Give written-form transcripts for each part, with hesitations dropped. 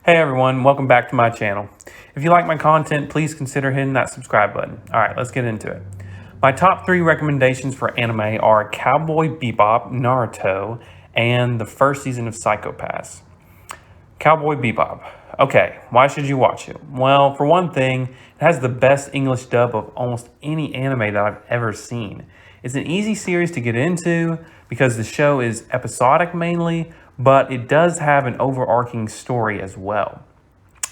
Hey everyone, welcome back to my channel. If you like my content, please consider hitting that subscribe button. Alright, let's get into it. My top 3 recommendations for anime are Cowboy Bebop, Naruto, and the first season of Psychopass. Cowboy Bebop. Okay, why should you watch it? Well, for one thing, it has the best English dub of almost any anime that I've ever seen. It's an easy series to get into because the show is episodic mainly, but it does have an overarching story as well.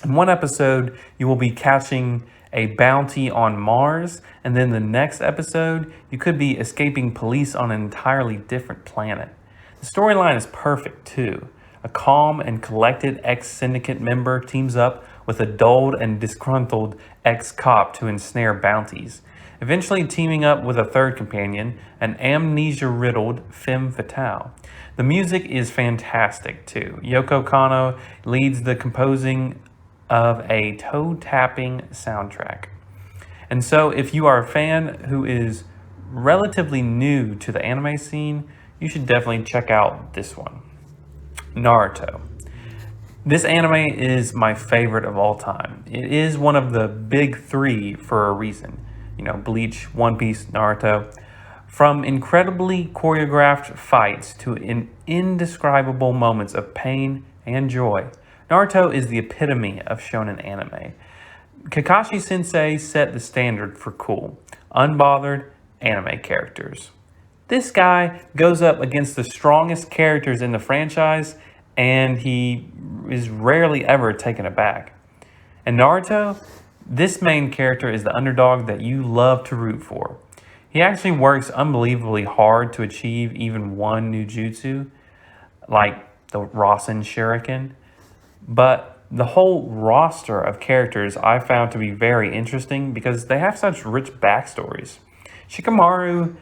In one episode, you will be catching a bounty on Mars, and then the next episode, you could be escaping police on an entirely different planet. The storyline is perfect too. A calm and collected ex-syndicate member teams up with a dulled and disgruntled ex-cop to ensnare bounties, eventually teaming up with a third companion, an amnesia-riddled femme fatale. The music is fantastic too. Yoko Kanno leads the composing of a toe-tapping soundtrack. And so if you are a fan who is relatively new to the anime scene, you should definitely check out this one. Naruto. This anime is my favorite of all time. It is one of the big 3 for a reason. Bleach, One Piece, Naruto. From incredibly choreographed fights to indescribable moments of pain and joy, Naruto is the epitome of shonen anime. Kakashi Sensei set the standard for cool, unbothered anime characters. This guy goes up against the strongest characters in the franchise, and he is rarely ever taken aback. And Naruto, this main character is the underdog that you love to root for. He actually works unbelievably hard to achieve even one new jutsu, like the Rasen Shuriken. But the whole roster of characters I found to be very interesting because they have such rich backstories. Shikamaru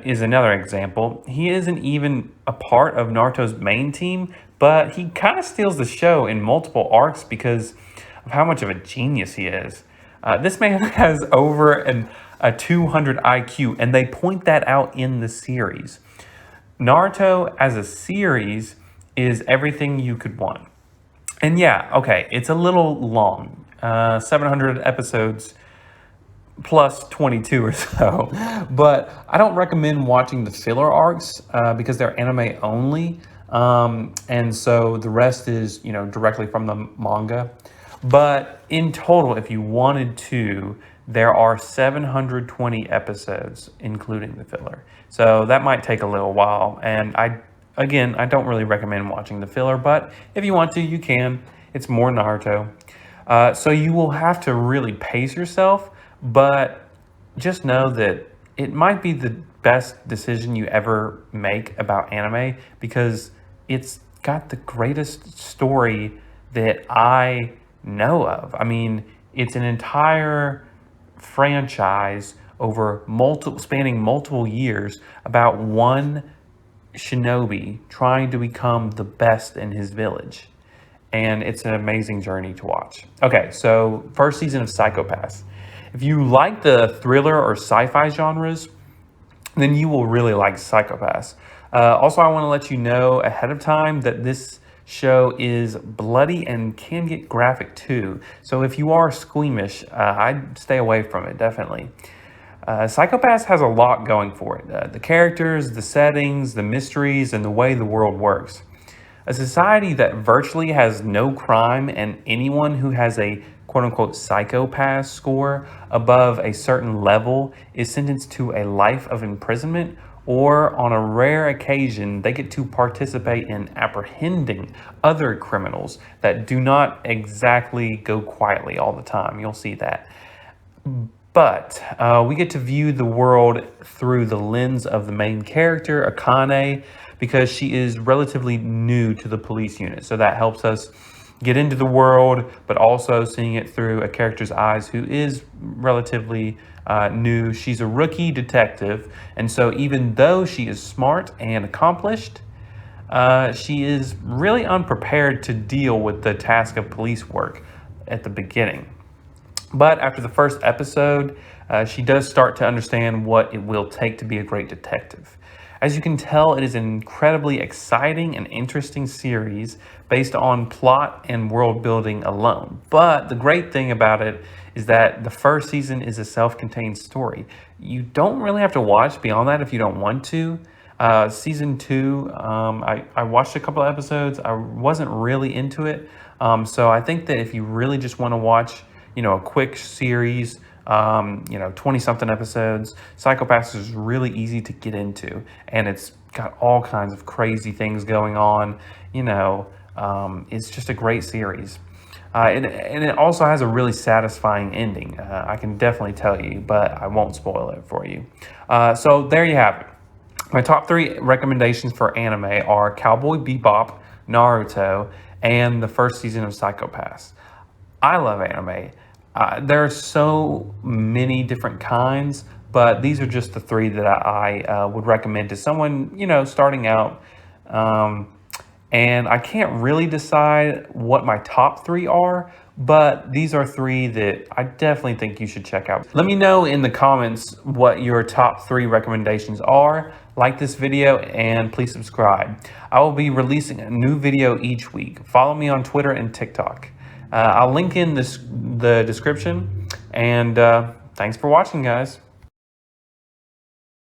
is another example. He isn't even a part of Naruto's main team, but he kind of steals the show in multiple arcs because of how much of a genius he is. This man has over a 200 IQ, and they point that out in the series. Naruto as a series is everything you could want. And yeah, okay, it's a little long, 700 episodes plus 22 or so, but I don't recommend watching the filler arcs because they're anime only, and so the rest is directly from the manga. But in total, if you wanted to, there are 720 episodes, including the filler. So that might take a little while. And I don't really recommend watching the filler, but if you want to, you can. It's more Naruto. So you will have to really pace yourself, but just know that it might be the best decision you ever make about anime because it's got the greatest story that I know of. I mean, it's an entire franchise over spanning multiple years about one shinobi trying to become the best in his village, and it's an amazing journey to watch. Okay, so first season of Psychopass. If you like the thriller or sci-fi genres, then you will really like Psychopass. Also, I want to let you know ahead of time that this show is bloody and can get graphic too. So if you are squeamish, I'd stay away from it, definitely. Psychopass has a lot going for it. The characters, the settings, the mysteries, and the way the world works. A society that virtually has no crime, and anyone who has a quote-unquote psychopath score above a certain level is sentenced to a life of imprisonment, or on a rare occasion, they get to participate in apprehending other criminals that do not exactly go quietly all the time. You'll see that. But we get to view the world through the lens of the main character, Akane, because she is relatively new to the police unit. So that helps us get into the world, but also seeing it through a character's eyes who is relatively new. She's a rookie detective, and so even though she is smart and accomplished, she is really unprepared to deal with the task of police work at the beginning. But after the first episode, she does start to understand what it will take to be a great detective. As you can tell, it is an incredibly exciting and interesting series based on plot and world building alone. But the great thing about it is that the first season is a self-contained story. You don't really have to watch beyond that if you don't want to. Season 2, I watched a couple of episodes. I wasn't really into it. So I think that if you really just want to watch, a quick series, 20 something episodes, Psychopass is really easy to get into, and it's got all kinds of crazy things going on. It's just a great series. And it also has a really satisfying ending. I can definitely tell you, but I won't spoil it for you. So there you have it. My top 3 recommendations for anime are Cowboy Bebop, Naruto, and the first season of Psychopass. I love anime. There are so many different kinds, but these are just the 3 that I would recommend to someone, starting out. And I can't really decide what my top 3 are, but these are 3 that I definitely think you should check out. Let me know in the comments what your top 3 recommendations are. Like this video and please subscribe. I will be releasing a new video each week. Follow me on Twitter and TikTok. I'll link in the description, and thanks for watching, guys.